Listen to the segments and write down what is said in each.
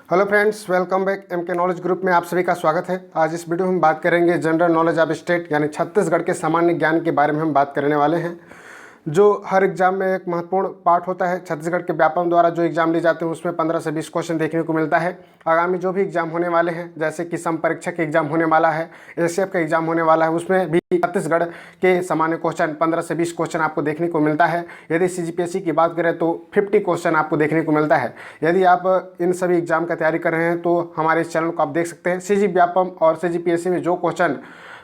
Hello friends, welcome back. M K knowledge group में आप सभी का स्वागत है। आज इस वीडियो में हम बात करेंगे जनरल नॉलेज ऑफ स्टेट यानी छत्तीसगढ़ के सामान्य ज्ञान के बारे में हम बात करने वाले हैं, जो हर एग्जाम में एक महत्वपूर्ण पार्ट होता है। छत्तीसगढ़ के व्यापम द्वारा जो एग्जाम लिए जाते हैं उसमें 15 से 20 क्वेश्चन देखने को मिलता है। आगामी जो भी एग्जाम होने वाले हैं, जैसे कि सम परीक्षक का एग्जाम होने वाला है, एसएफ का एग्जाम होने वाला है, उसमें भी छत्तीसगढ़ के सामान्य क्वेश्चन 15 से 20 क्वेश्चन आपको देखने को मिलता है। यदि सीजीपीएससी की बात करें तो 50 क्वेश्चन आपको देखने को मिलता है। यदि आप इन सभी एग्जाम का तैयारी कर रहे हैं तो हमारे इस चैनल को आप देख सकते हैं। सीजी व्यापम और सीजीपीएससी में जो क्वेश्चन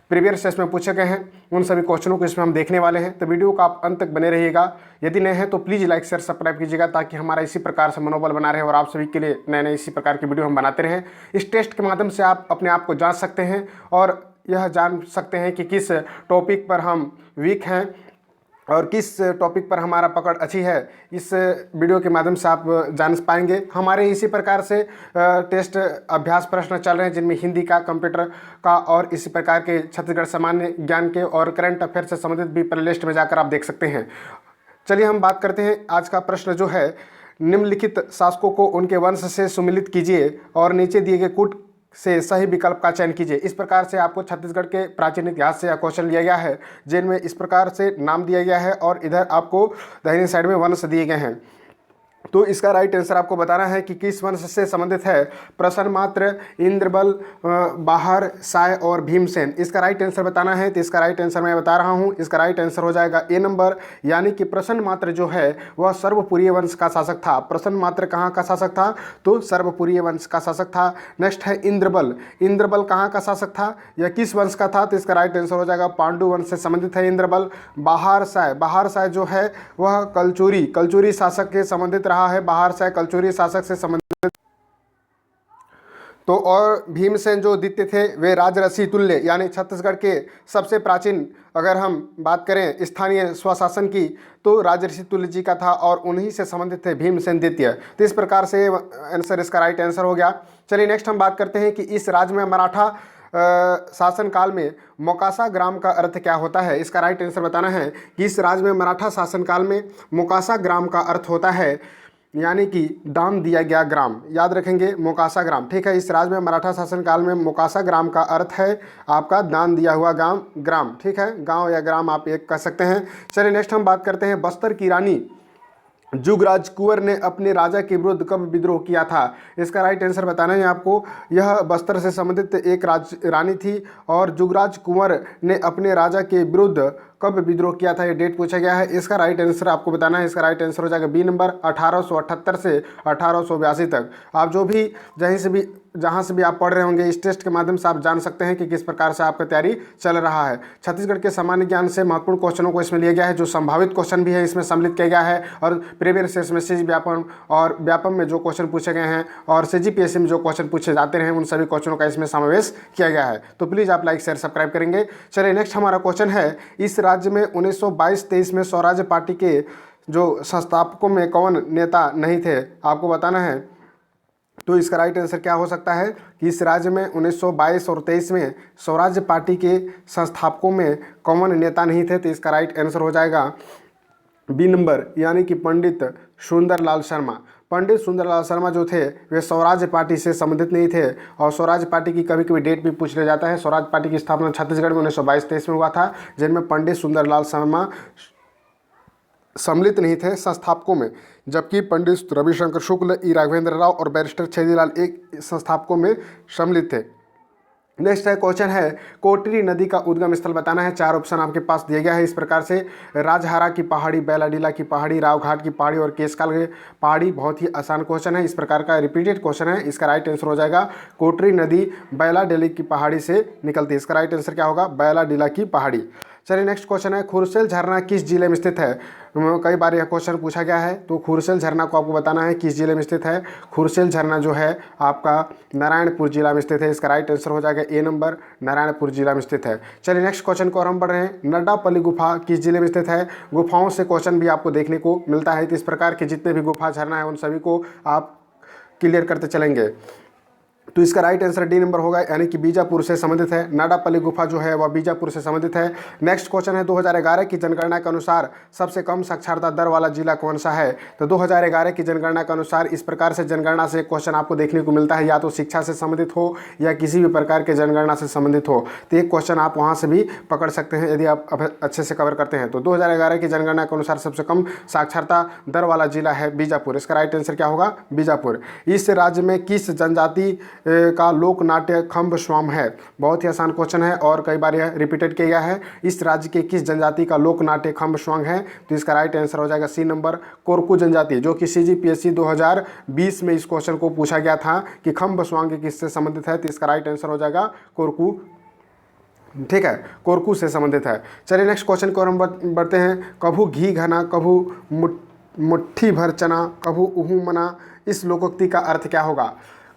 प्रीवियस टेस्ट में पूछे गए हैं उन सभी क्वेश्चनों को इसमें हम देखने वाले हैं, तो वीडियो को आप अंत तक बने रहिएगा। यदि नए हैं तो प्लीज़ लाइक शेयर सब्सक्राइब कीजिएगा, ताकि हमारा इसी प्रकार से मनोबल बना रहे और आप सभी के लिए नए नए इसी प्रकार की वीडियो हम बनाते रहें। इस टेस्ट के माध्यम से आप अपने आप को जांच सकते हैं और यह जान सकते हैं कि किस टॉपिक पर हम वीक हैं और किस टॉपिक पर हमारा पकड़ अच्छी है। इस वीडियो के माध्यम से आप जान पाएंगे। हमारे इसी प्रकार से टेस्ट अभ्यास प्रश्न चल रहे हैं, जिनमें हिंदी का, कंप्यूटर का और इसी प्रकार के छत्तीसगढ़ सामान्य ज्ञान के और करंट अफेयर से संबंधित भी प्ले लिस्ट में जाकर आप देख सकते हैं। चलिए हम बात करते हैं। आज का प्रश्न जो है, निम्नलिखित शासकों को उनके वंश से सुमिलित कीजिए और नीचे दिए गए कूट से सही विकल्प का चयन कीजिए। इस प्रकार से आपको छत्तीसगढ़ के प्राचीन इतिहास से यह क्वेश्चन लिया गया है, जिनमें इस प्रकार से नाम दिया गया है और इधर आपको दाहिनी साइड में वंश दिए गए हैं। तो इसका राइट आंसर आपको बताना है कि किस वंश से संबंधित है। प्रसन्नमात्र, इंद्रबल, बाहर, साय और भीमसेन। इसका राइट आंसर बताना है, तो इसका राइट आंसर मैं बता रहा हूँ। इसका राइट आंसर हो जाएगा ए नंबर, यानी कि प्रसन्नमात्र जो है वह सर्वपुरीय वंश का शासक था। प्रसन्नमात्र कहाँ का शासक था? तो सर्वपुरीय वंश का शासक था। नेक्स्ट है इंद्रबल। इंद्रबल कहाँ का शासक था या किस वंश का था? तो इसका राइट आंसर हो जाएगा पांडु वंश से संबंधित है इंद्रबल। बाहर साय, बाहर साय जो है वह कलचुरी शासक के संबंधित रहा है। बाहर साय कलचुरी शासक से संबंधित। तो और भीमसेन जो द्वितीय थे वे राजऋषि तुल्य, यानी छत्तीसगढ़ के सबसे प्राचीन अगर हम बात करें स्थानीय स्वशासन की, तो राजऋषि तुल्य जी का था और उन्हीं से संबंधित थे भीमसेन द्वितीय। तो इस प्रकार से आंसर, इसका राइट आंसर हो गया। चलिए नेक्स्ट हम बात करते हैं कि इस राज्य में मराठा शासनकाल में मोकासा ग्राम का अर्थ क्या होता है। इसका राइट आंसर बताना है कि इस राज्य में मराठा शासनकाल में मोकासा ग्राम का अर्थ होता है, यानी कि दान दिया गया ग्राम। याद रखेंगे, मोकासा ग्राम। ठीक है, इस राज्य में मराठा शासनकाल में मोकासा ग्राम का अर्थ है आपका दान दिया हुआ ग्राम। ठीक है, गांव या ग्राम आप एक कह सकते हैं। चलिए नेक्स्ट हम बात करते हैं। बस्तर की रानी जुगराज कुंवर ने अपने राजा के विरुद्ध कब विद्रोह किया था। इसका राइट आंसर बताना है आपको। यह बस्तर से संबंधित एक रानी थी और जुगराज कुंवर ने अपने राजा के विरुद्ध कब विद्रोह किया था, ये डेट पूछा गया है। इसका राइट आंसर आपको बताना है। इसका राइट आंसर हो जाएगा बी नंबर, 1878 से 1882 तक। आप जो भी जहाँ से भी आप पढ़ रहे होंगे, इस टेस्ट के माध्यम से आप जान सकते हैं कि किस प्रकार से आपका तैयारी चल रहा है। छत्तीसगढ़ के सामान्य ज्ञान से महत्वपूर्ण क्वेश्चनों को इसमें लिया गया है, जो संभावित क्वेश्चन भी है इसमें सम्मिलित किया गया है। और प्रीवियस टेस्ट में सीजी व्यापम और व्यापम में जो क्वेश्चन पूछे गए हैं और सीजीपीएससी में जो क्वेश्चन पूछे जाते रहे, उन सभी क्वेश्चनों का इसमें समावेश किया गया है। तो प्लीज़ आप लाइक शेयर सब्सक्राइब करेंगे। चलिए नेक्स्ट हमारा क्वेश्चन है, इस राज्य में 1922-23 में स्वराज्य पार्टी के जो संस्थापकों में कौन नेता नहीं थे, आपको बताना है। तो इसका राइट आंसर क्या हो सकता है कि इस राज्य में 1922 और 23 में स्वराज्य पार्टी के संस्थापकों में कौन नेता नहीं थे। तो इसका राइट आंसर हो जाएगा बी नंबर, यानी कि पंडित सुंदरलाल शर्मा। पंडित सुंदरलाल शर्मा जो थे वे स्वराज्य पार्टी से संबंधित नहीं थे। और स्वराज्य पार्टी की कभी कभी डेट भी पूछ लिया जाता है। स्वराज्य पार्टी की स्थापना छत्तीसगढ़ में 1922-23 में हुआ था, जिनमें पंडित सुंदरलाल शर्मा सम्मिलित नहीं थे संस्थापकों में, जबकि पंडित रविशंकर शुक्ल, ई राघवेंद्र राव और बैरिस्टर छेदीलाल एक संस्थापकों में सम्मिलित थे। नेक्स्ट है क्वेश्चन है, कोटरी नदी का उद्गम स्थल बताना है। 4 ऑप्शन आपके पास दिया गया है इस प्रकार से। राजहारा की पहाड़ी, बैलाडीला की पहाड़ी, रावघाट की पहाड़ी और केसकाल की पहाड़ी। बहुत ही आसान क्वेश्चन है, इस प्रकार का रिपीटेड क्वेश्चन है। इसका राइट आंसर हो जाएगा कोटरी नदी बैलाडीला की पहाड़ी से निकलती है। इसका राइट आंसर क्या होगा? बैलाडीला की पहाड़ी। चलिए नेक्स्ट क्वेश्चन है, खुरसेल झरना किस जिले में स्थित है। कई बार यह क्वेश्चन पूछा गया है। तो खुरसेल झरना को आपको बताना है किस जिले में स्थित है। खुरसेल झरना जो है आपका नारायणपुर जिला में स्थित है। इसका राइट आंसर हो जाएगा ए नंबर, नारायणपुर जिला में स्थित है। चलिए नेक्स्ट क्वेश्चन को और हम बढ़ रहे हैं, नड्डापल्ली गुफा किस जिले में स्थित है। गुफाओं से क्वेश्चन भी आपको देखने को मिलता है। तो इस प्रकार के जितने भी गुफा झरना है उन सभी को आप क्लियर करते चलेंगे। तो इसका राइट आंसर डी नंबर होगा, यानी कि बीजापुर से संबंधित है। नाडापल्ली गुफा जो है वह बीजापुर से संबंधित है। नेक्स्ट क्वेश्चन है 2011 की जनगणना के अनुसार सबसे कम साक्षरता दर वाला जिला कौन सा है। तो 2011 की जनगणना के अनुसार इस प्रकार से जनगणना से क्वेश्चन आपको देखने को मिलता है, या तो शिक्षा से संबंधित हो या किसी भी प्रकार के जनगणना से संबंधित हो, तो एक क्वेश्चन आप वहाँ से भी पकड़ सकते हैं यदि आप अच्छे से कवर करते हैं। तो 2011 की जनगणना के अनुसार सबसे कम साक्षरता दर वाला जिला है बीजापुर। इसका राइट आंसर क्या होगा, बीजापुर। इस राज्य में किस जनजाति का लोक नाट्य खम्ब स्वाम है। बहुत ही आसान क्वेश्चन है और कई बार यह रिपीटेड किया गया है। इस राज्य के किस जनजाति का लोक नाट्य खम्ब स्वांग है। तो इसका राइट आंसर हो जाएगा सी नंबर, कोरकू जनजाति, जो कि CGPSC 2020 में इस क्वेश्चन को पूछा गया था कि खम्ब स्वांग किससे संबंधित है। तो इसका राइट आंसर हो जाएगा कोरकू, ठीक है, कोरकू से संबंधित है। चलिए नेक्स्ट क्वेश्चन को हम बढ़ते हैं। कभू घी घना कभू मुट्ठी भर चना कभू उहू मना, इस लोकोक्ति का अर्थ क्या होगा।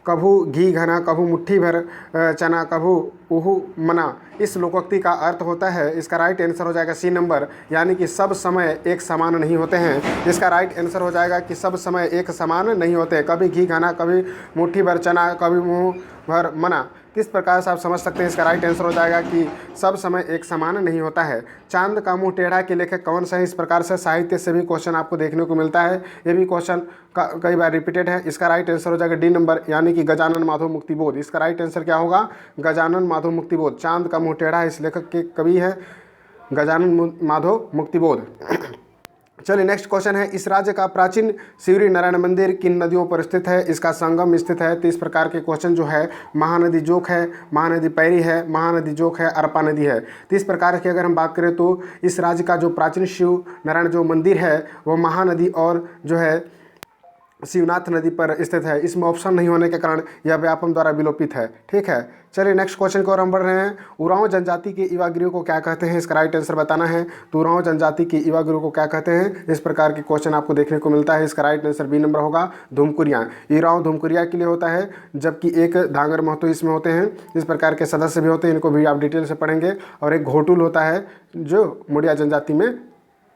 कभू घी घना कभू मुट्ठी भर चना कभू उहू मना, इस लोकोक्ति का अर्थ होता है, इसका राइट आंसर हो जाएगा सी नंबर, यानी कि सब समय एक समान नहीं होते हैं। इसका राइट आंसर हो जाएगा कि सब समय एक समान नहीं होते। कभी घी घना कभी मुट्ठी भर चना कभी मुँह भर मना, किस प्रकार से आप समझ सकते हैं। इसका राइट आंसर हो जाएगा कि सब समय एक समान नहीं होता है। चांद का मुंह टेढ़ा के लेखक कौन सा है। इस प्रकार से साहित्य से भी क्वेश्चन आपको देखने को मिलता है, ये भी क्वेश्चन कई बार रिपीटेड है। इसका राइट आंसर हो जाएगा डी नंबर, यानी कि गजानन माधव मुक्तिबोध। इसका राइट आंसर क्या होगा, गजानन माधव मुक्तिबोध। चांद का मुंह टेढ़ा इस लेखक के कवि है गजानन माधव मुक्तिबोध। चलिए नेक्स्ट क्वेश्चन है, इस राज्य का प्राचीन शिवरी नारायण मंदिर किन नदियों पर स्थित है। इसका संगम स्थित है। तो इस प्रकार के क्वेश्चन जो है, महानदी जोक है, महानदी पैरी है, महानदी जोक है, अरपा नदी है। तो इस प्रकार की अगर हम बात करें तो इस राज्य का जो प्राचीन शिव नारायण जो मंदिर है वो महानदी और जो है शिवनाथ नदी पर स्थित है। इसमें ऑप्शन नहीं होने के कारण यह व्यापम द्वारा विलोपित है, ठीक है। चलिए नेक्स्ट क्वेश्चन को और हम बढ़ रहे हैं। उरांव जनजाति के युवा गिरोह को क्या कहते हैं। इसका राइट आंसर बताना है। तो उरांव जनजाति के युवा गिरोह को क्या कहते हैं, इस प्रकार के क्वेश्चन आपको देखने को मिलता है। इसका राइट आंसर बी नंबर होगा, धूमकुरिया। उरांव धूमकुरिया के लिए होता है, जबकि एक धांगर महतो इसमें होते हैं। इस प्रकार के सदस्य भी होते हैं, इनको भी आप डिटेल से पढ़ेंगे। और एक घोटुल होता है जो मुड़िया जनजाति में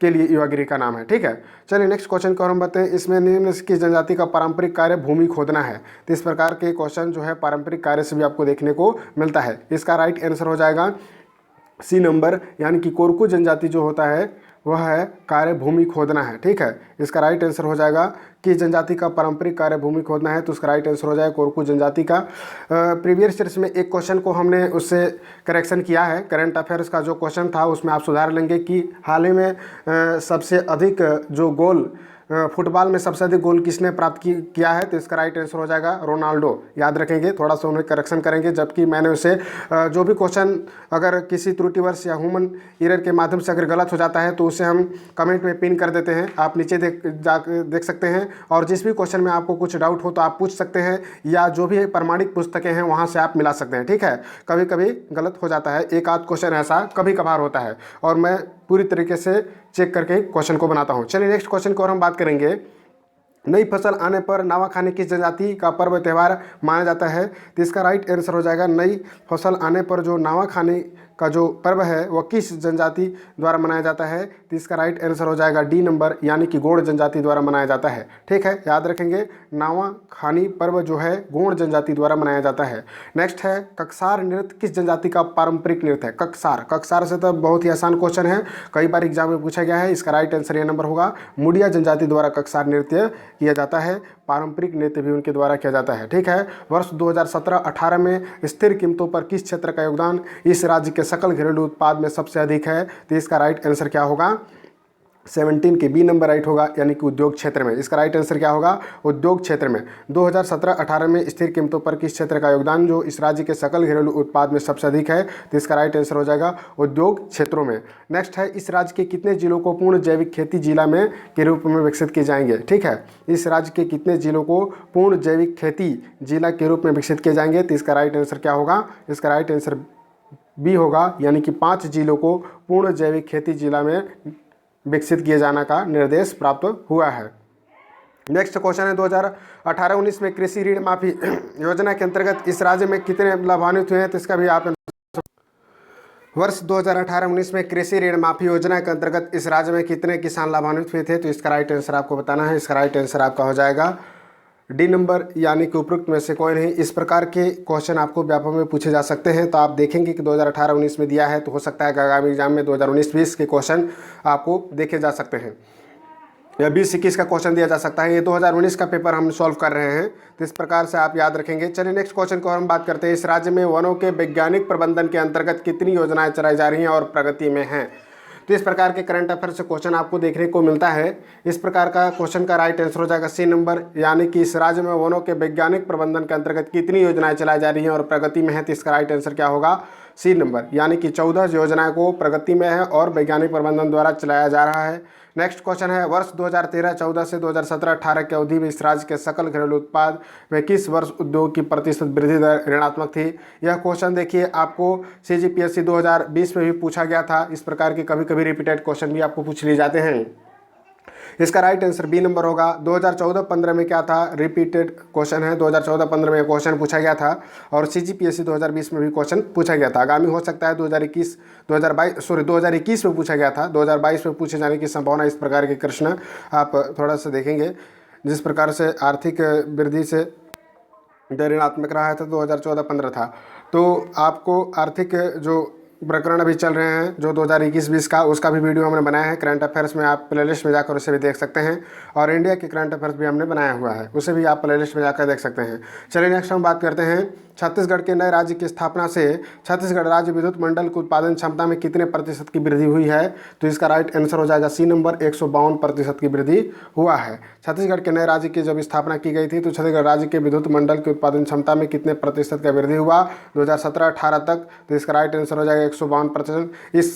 के लिए युवागिरी का नाम है, ठीक है। चलिए नेक्स्ट क्वेश्चन को हम बताते हैं। इसमें निम्न की जनजाति का पारंपरिक कार्य भूमि खोदना है। तो इस प्रकार के क्वेश्चन जो है पारंपरिक कार्य से भी आपको देखने को मिलता है। इसका राइट आंसर हो जाएगा सी नंबर, यानी कि कोरकू जनजाति जो होता है वह है कार्य भूमि खोदना है, ठीक है। इसका राइट आंसर हो जाएगा कि जनजाति का पारंपरिक कार्य भूमि खोदना है। तो उसका राइट आंसर हो जाएगा कोरकू जनजाति का। प्रीवियस ईयर्स में एक क्वेश्चन को हमने उससे करेक्शन किया है। करंट अफेयर्स का जो क्वेश्चन था उसमें आप सुधार लेंगे कि हाल ही में सबसे अधिक जो गोल फुटबॉल में सबसे अधिक गोल किसने प्राप्त किया है। तो इसका राइट आंसर हो जाएगा रोनाल्डो। याद रखेंगे, थोड़ा सा उन्हें करेक्शन करेंगे। जबकि मैंने उसे जो भी क्वेश्चन अगर किसी त्रुटिवश या ह्यूमन एरर के माध्यम से अगर गलत हो जाता है तो उसे हम कमेंट में पिन कर देते हैं, आप नीचे देख सकते हैं। और जिस भी क्वेश्चन में आपको कुछ डाउट हो तो आप पूछ सकते हैं, या जो भी प्रमाणिक पुस्तकें हैं वहाँ से आप मिला सकते हैं, ठीक है। कभी कभी गलत हो जाता है, एक आध क्वेश्चन ऐसा कभी कभार होता है, और मैं पूरी तरीके से चेक करके क्वेश्चन को बनाता हूँ। चलिए नेक्स्ट क्वेश्चन को और हम बात करेंगे। नई फसल आने पर नावाखानी किस जनजाति का पर्व त्यौहार माना जाता है। तो इसका राइट आंसर हो जाएगा, नई फसल आने पर जो नावाखानी का जो पर्व है वह किस जनजाति द्वारा मनाया जाता है। तो इसका राइट आंसर हो जाएगा डी नंबर, यानी कि गोंड जनजाति द्वारा मनाया जाता है, ठीक है। याद रखेंगे, नावाखानी पर्व जो है गोंड जनजाति द्वारा मनाया जाता है। नेक्स्ट है, ककसार नृत्य किस जनजाति का पारंपरिक नृत्य है। ककसार, ककसार से तो बहुत ही आसान क्वेश्चन है, कई बार एग्जाम में पूछा गया है। इसका राइट आंसर ये नंबर होगा, मुड़िया जनजाति द्वारा ककसार नृत्य किया जाता है। पारंपरिक नृत्य भी उनके द्वारा किया जाता है, ठीक है। वर्ष 2017-18 में स्थिर कीमतों पर किस क्षेत्र का योगदान इस राज्य के सकल घरेलू उत्पाद में सबसे अधिक है। तो इसका राइट आंसर क्या होगा, 17 के बी नंबर राइट होगा, यानी कि उद्योग क्षेत्र में। इसका राइट आंसर क्या होगा, उद्योग क्षेत्र में। 2017-18 में स्थिर कीमतों पर किस क्षेत्र का योगदान जो इस राज्य के सकल घरेलू उत्पाद में सबसे अधिक है। तो इसका राइट आंसर हो जाएगा उद्योग क्षेत्रों में। नेक्स्ट है, इस राज्य के कितने जिलों को पूर्ण जैविक खेती जिला में के रूप में विकसित किए जाएंगे, ठीक है। इस राज्य के कितने जिलों को पूर्ण जैविक खेती जिला के रूप में विकसित किए जाएंगे। तो इसका राइट आंसर क्या होगा, इसका राइट आंसर बी होगा, यानी कि 5 जिलों को पूर्ण जैविक खेती जिला में विकसित किए जाने का निर्देश प्राप्त हुआ है। नेक्स्ट क्वेश्चन है, 2018-19 में कृषि ऋण माफी योजना के अंतर्गत इस राज्य में कितने लाभान्वित हुए हैं। तो इसका भी आप वर्ष 2018-19 में कृषि ऋण माफी योजना के अंतर्गत इस राज्य में कितने किसान लाभान्वित हुए थे। तो इसका राइट आंसर आपको बताना है। इसका राइट आंसर आपका हो जाएगा डी नंबर यानी कि उपरोक्त में से कोई नहीं। इस प्रकार के क्वेश्चन आपको व्यापक में पूछे जा सकते हैं। तो आप देखेंगे कि 2018-19 में दिया है, तो हो सकता है कि आगामी एग्जाम में 2019-20 के क्वेश्चन आपको देखे जा सकते हैं या 20-21 का क्वेश्चन दिया जा सकता है। ये 2019 का पेपर हम सॉल्व कर रहे हैं, तो इस प्रकार से आप याद रखेंगे। चलिए नेक्स्ट क्वेश्चन को हम बात करते हैं। इस राज्य में वनों के वैज्ञानिक प्रबंधन के अंतर्गत कितनी योजनाएं चलाई जा रही हैं और प्रगति में हैं। तो इस प्रकार के करंट अफेयर से क्वेश्चन आपको देखने को मिलता है। इस प्रकार का क्वेश्चन का राइट आंसर हो जाएगा सी नंबर, यानी कि इस राज्य में वनों के वैज्ञानिक प्रबंधन के अंतर्गत कितनी योजनाएं चलाई जा रही हैं और प्रगति में है। तो इसका राइट आंसर क्या होगा, सी नंबर, यानी कि 14 योजनाएं को प्रगति में है और वैज्ञानिक प्रबंधन द्वारा चलाया जा रहा है। नेक्स्ट क्वेश्चन है, वर्ष 2013-14 से 2017-18 की अवधि में इस राज्य के सकल घरेलू उत्पाद में किस वर्ष उद्योग की प्रतिशत वृद्धि दर ऋणात्मक थी। यह क्वेश्चन देखिए आपको CGPSC 2020 में भी पूछा गया था। इस प्रकार के कभी कभी रिपीटेड क्वेश्चन भी आपको पूछ लिए जाते हैं। इसका राइट आंसर बी नंबर होगा। 2014-15 में क्या था, रिपीटेड क्वेश्चन है। 2014-15 में क्वेश्चन पूछा गया था और CGPSC 2020 में भी क्वेश्चन पूछा गया था। आगामी हो सकता है 2021 में पूछा गया था, 2022 में पूछे जाने की संभावना। इस प्रकार के प्रश्न आप थोड़ा सा देखेंगे। जिस प्रकार से आर्थिक वृद्धि से दर ऋणात्मक रहा है तो 2014-15 था। तो आपको आर्थिक जो प्रकरण अभी चल रहे हैं जो 2021-20 का, उसका भी वीडियो हमने बनाया है करंट अफेयर्स में, आप प्लेलिस्ट में जाकर उसे भी देख सकते हैं। और इंडिया के करंट अफेयर्स भी हमने बनाया हुआ है, उसे भी आप प्लेलिस्ट में जाकर देख सकते हैं। चलिए नेक्स्ट हम बात करते हैं छत्तीसगढ़ के नए राज्य की स्थापना से छत्तीसगढ़ राज्य विद्युत मंडल की उत्पादन क्षमता में कितने प्रतिशत की वृद्धि हुई है। तो इसका राइट आंसर हो जाएगा सी नंबर, 152% की वृद्धि हुआ है। छत्तीसगढ़ के नए राज्य की जब स्थापना की गई थी तो छत्तीसगढ़ राज्य के विद्युत मंडल की उत्पादन क्षमता में कितने प्रतिशत का वृद्धि हुआ 2017-18 तक। तो इसका राइट आंसर हो जाएगा 152%। इस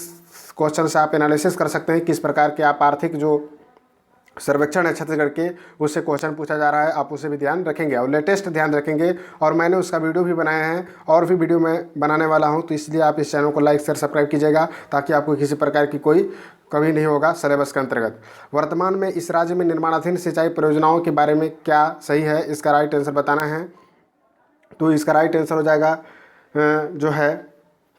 क्वेश्चन से आप एनालिसिस कर सकते हैं किस प्रकार के आप आर्थिक जो सर्वेक्षण है छत्तीसगढ़ के, उससे क्वेश्चन पूछा जा रहा है, आप उसे भी ध्यान रखेंगे और लेटेस्ट ध्यान रखेंगे। और मैंने उसका वीडियो भी बनाया है और भी वीडियो मैं बनाने वाला हूं, तो इसलिए आप इस चैनल को लाइक शेयर सब्सक्राइब कीजिएगा ताकि आपको किसी प्रकार की कोई कमी नहीं होगा सिलेबस के अंतर्गत। वर्तमान में इस राज्य में निर्माणाधीन सिंचाई परियोजनाओं के बारे में क्या सही है, इसका राइट आंसर बताना है। तो इसका राइट आंसर हो जाएगा जो है,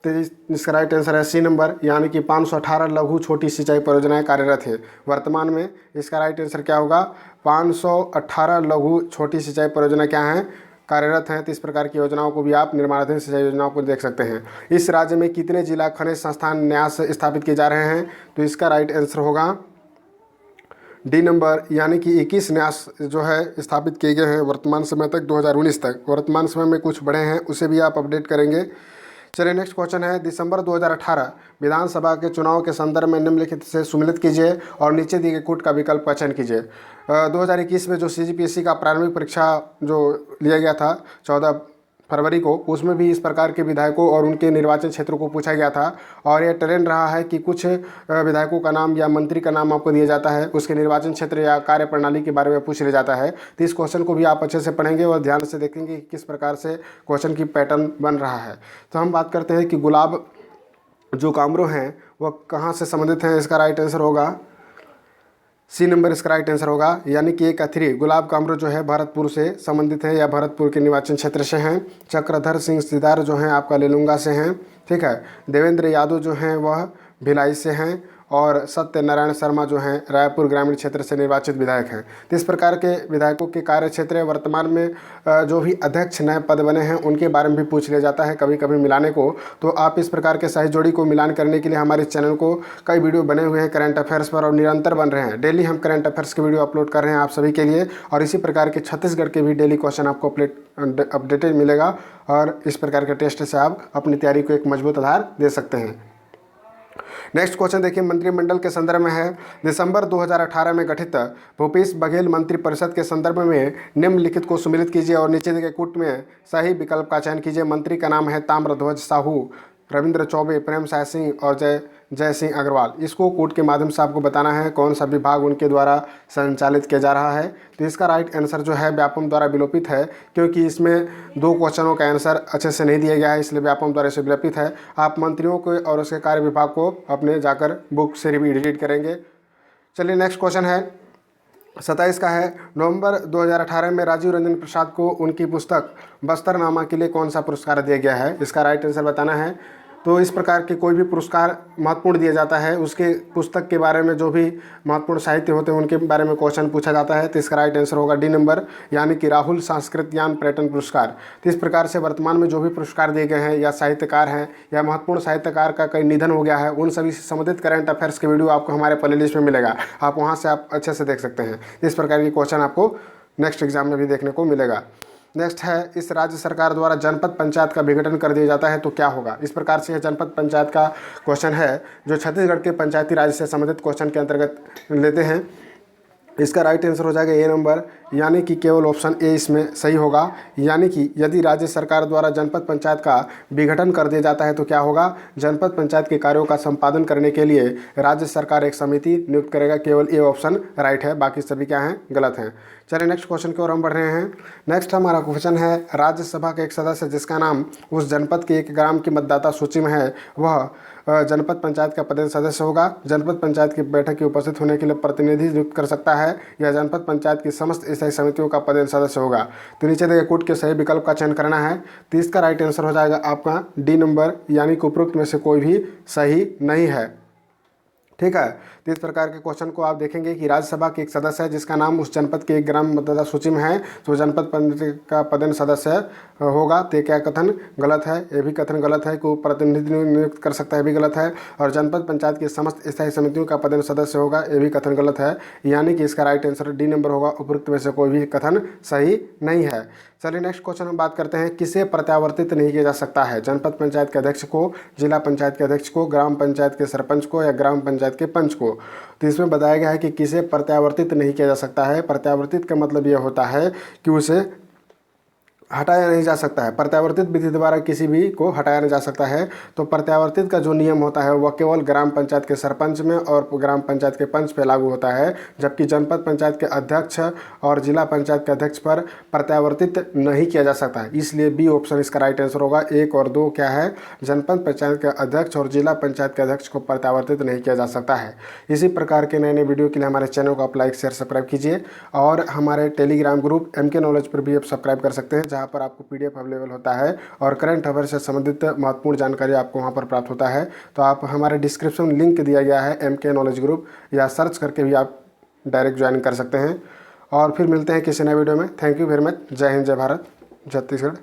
तो इसका राइट आंसर है सी नंबर, यानी कि 518 लघु छोटी सिंचाई परियोजनाएं कार्यरत है वर्तमान में। इसका राइट आंसर क्या होगा, 518 लघु छोटी सिंचाई परियोजना क्या हैं, कार्यरत हैं। तो इस प्रकार की योजनाओं को भी आप निर्माणाधीन सिंचाई योजनाओं को देख सकते हैं। इस राज्य में कितने जिला खनिज संस्थान न्यास स्थापित किए जा रहे हैं। तो इसका राइट आंसर होगा डी नंबर, यानी कि 21 न्यास जो है स्थापित किए गए हैं वर्तमान समय तक, 2019 तक। वर्तमान समय में कुछ बढ़े हैं, उसे भी आप अपडेट करेंगे। चलिए नेक्स्ट क्वेश्चन है, दिसंबर 2018 विधानसभा के चुनाव के संदर्भ में निम्नलिखित से सुमेलित कीजिए और नीचे दिए गए कूट का विकल्प का चयन कीजिए। 2021 में जो CGPSC का प्रारंभिक परीक्षा जो लिया गया था 14 फरवरी को, उसमें भी इस प्रकार के विधायकों और उनके निर्वाचन क्षेत्रों को पूछा गया था। और यह ट्रेंड रहा है कि कुछ विधायकों का नाम या मंत्री का नाम आपको दिया जाता है, उसके निर्वाचन क्षेत्र या कार्य प्रणाली के बारे में पूछ लिया जाता है। तो इस क्वेश्चन को भी आप अच्छे से पढ़ेंगे और ध्यान से देखेंगे कि किस प्रकार से क्वेश्चन की पैटर्न बन रहा है। तो हम बात करते हैं कि गुलाब जो कामरो हैं वह कहाँ से संबंधित हैं। इसका राइट आंसर होगा सी नंबर, इसका राइट आंसर होगा, यानी कि 1 गुलाब कामरो जो है भरतपुर से संबंधित है या भरतपुर के निर्वाचन क्षेत्र से हैं। चक्रधर सिंह सिदार जो हैं आपका लेलुंगा से हैं, ठीक है। देवेंद्र यादव जो हैं वह भिलाई से हैं और सत्यनारायण शर्मा जो हैं रायपुर ग्रामीण क्षेत्र से निर्वाचित विधायक हैं। तो इस प्रकार के विधायकों के कार्य क्षेत्र वर्तमान में जो भी अध्यक्ष नए पद बने हैं उनके बारे में भी पूछ लिया जाता है कभी कभी मिलाने को। तो आप इस प्रकार के सही जोड़ी को मिलान करने के लिए हमारे चैनल को कई वीडियो बने हुए हैं करंट अफेयर्स पर और निरंतर बन रहे हैं। डेली हम करंट अफेयर्स के वीडियो अपलोड कर रहे हैं आप सभी के लिए और इसी प्रकार के छत्तीसगढ़ के भी डेली क्वेश्चन आपको अपडेटेड मिलेगा और इस प्रकार के टेस्ट से आप अपनी तैयारी को एक मजबूत आधार दे सकते हैं। नेक्स्ट क्वेश्चन देखिए, मंत्रिमंडल के संदर्भ में है। दिसंबर 2018 में गठित भूपेश बघेल मंत्रिपरिषद के संदर्भ में निम्नलिखित को सुमेलित कीजिए और नीचे दिए गए कूट में सही विकल्प का चयन कीजिए। मंत्री का नाम है ताम्रध्वज साहू, रविंद्र चौबे, प्रेम साय सिंह और जय सिंह अग्रवाल। इसको कोड के माध्यम से आपको बताना है कौन सा विभाग उनके द्वारा संचालित किया जा रहा है। तो इसका राइट आंसर जो है व्यापम द्वारा विलोपित है, क्योंकि इसमें 2 क्वेश्चनों का आंसर अच्छे से नहीं दिया गया है, इसलिए व्यापम द्वारा इसे विलोपित है। आप मंत्रियों को और उसके कार्य विभाग को अपने जाकर बुक से रीड करेंगे। चलिए नेक्स्ट क्वेश्चन है 27 का है। नवंबर 2018 में राजीव रंजन प्रसाद को उनकी पुस्तक बस्तरनामा के लिए कौन सा पुरस्कार दिया गया है। इसका राइट आंसर बताना है। तो इस प्रकार के कोई भी पुरस्कार महत्वपूर्ण दिया जाता है, उसके पुस्तक के बारे में जो भी महत्वपूर्ण साहित्य होते हैं उनके बारे में क्वेश्चन पूछा जाता है। तो इसका राइट आंसर होगा डी नंबर, यानी कि राहुल संस्कृत ज्ञान पर्यटन पुरस्कार। तो इस प्रकार से वर्तमान में जो भी पुरस्कार दिए गए हैं या साहित्यकार हैं या महत्वपूर्ण साहित्यकार का कहीं निधन हो गया है, उन सभी से संबंधित करंट अफेयर्स के वीडियो आपको हमारे प्लेलिस्ट में मिलेगा, आप वहाँ से आप अच्छे से देख सकते हैं। इस प्रकार के क्वेश्चन आपको नेक्स्ट एग्जाम में भी देखने को मिलेगा। नेक्स्ट है, इस राज्य सरकार द्वारा जनपद पंचायत का विघटन कर दिया जाता है तो क्या होगा। इस प्रकार से यह जनपद पंचायत का क्वेश्चन है जो छत्तीसगढ़ के पंचायती राज से संबंधित क्वेश्चन के अंतर्गत लेते हैं। इसका राइट आंसर हो जाएगा ए नंबर, यानी कि केवल ऑप्शन ए इसमें सही होगा। यानी कि यदि राज्य सरकार द्वारा जनपद पंचायत का विघटन कर दिया जाता है तो क्या होगा, जनपद पंचायत के कार्यों का संपादन करने के लिए राज्य सरकार एक समिति नियुक्त करेगा। केवल ए ऑप्शन राइट है, बाकी सभी क्या हैं, गलत हैं। चलिए नेक्स्ट क्वेश्चन की ओर हम बढ़ रहे हैं। नेक्स्ट हमारा क्वेश्चन है, राज्यसभा का एक सदस्य जिसका नाम उस जनपद के एक ग्राम की मतदाता सूची में है वह जनपद पंचायत का पदेन सदस्य होगा। जनपद पंचायत की बैठक की उपस्थित होने के लिए प्रतिनिधि नियुक्त कर सकता है या जनपद पंचायत की समस्त स्थायी समितियों का पदेन सदस्य होगा। तो नीचे दिए कूट के सही विकल्प का चयन करना है। तो इसका राइट आंसर हो जाएगा आपका डी नंबर, यानी कि उपरोक्त में से कोई भी सही नहीं है। ठीक है, तो इस प्रकार के क्वेश्चन को आप देखेंगे कि राज्यसभा के एक सदस्य है जिसका नाम उस जनपद के एक ग्राम मतदाता सूची में है तो जनपद पंचायत का पदेन सदस्य होगा। तो क्या कथन गलत है, ये भी कथन गलत है कि प्रतिनिधि नियुक्त कर सकता है, भी गलत है। और जनपद पंचायत की समस्त स्थायी समितियों का पदेन सदस्य होगा, ये भी कथन गलत है। यानी कि इसका राइट आंसर डी नंबर होगा, उपरोक्त में से कोई भी कथन सही नहीं है। चलिए नेक्स्ट क्वेश्चन हम बात करते हैं, किसे प्रत्यावर्तित नहीं किया जा सकता है। जनपद पंचायत के अध्यक्ष को, जिला पंचायत के अध्यक्ष को, ग्राम पंचायत के सरपंच को या ग्राम पंचायत के पंच को। तो इसमें बताया गया है कि किसे प्रत्यावर्तित नहीं किया जा सकता है। प्रत्यावर्तित का मतलब यह होता है कि उसे हटाया नहीं जा सकता है। प्रत्यावर्तित विधि द्वारा किसी भी को हटाया नहीं जा सकता है। तो प्रत्यावर्तित का जो नियम होता है वह केवल ग्राम पंचायत के सरपंच में और ग्राम पंचायत के पंच पे लागू होता है, जबकि जनपद पंचायत के अध्यक्ष और जिला पंचायत के अध्यक्ष पर प्रत्यावर्तित नहीं किया जा सकता है। इसलिए बी ऑप्शन इसका राइट आंसर होगा। 1 और 2 क्या है, जनपद पंचायत के अध्यक्ष और जिला पंचायत के अध्यक्ष को प्रत्यावर्तित नहीं किया जा सकता है। इसी प्रकार के नए नए वीडियो के लिए हमारे चैनल को आप लाइक शेयर सब्सक्राइब कीजिए और हमारे टेलीग्राम ग्रुप MK नॉलेज पर भी आप सब्सक्राइब कर सकते हैं, जहाँ पर आपको PDF अवेलेबल होता है और करंट अफेयर से संबंधित महत्वपूर्ण जानकारी आपको वहाँ पर प्राप्त होता है। तो आप हमारे डिस्क्रिप्शन में लिंक दिया गया है MK नॉलेज ग्रुप, या सर्च करके भी आप डायरेक्ट ज्वाइन कर सकते हैं। और फिर मिलते हैं किसी नए वीडियो में। Thank you very much. जय हिंद, जय भारत, छत्तीसगढ़।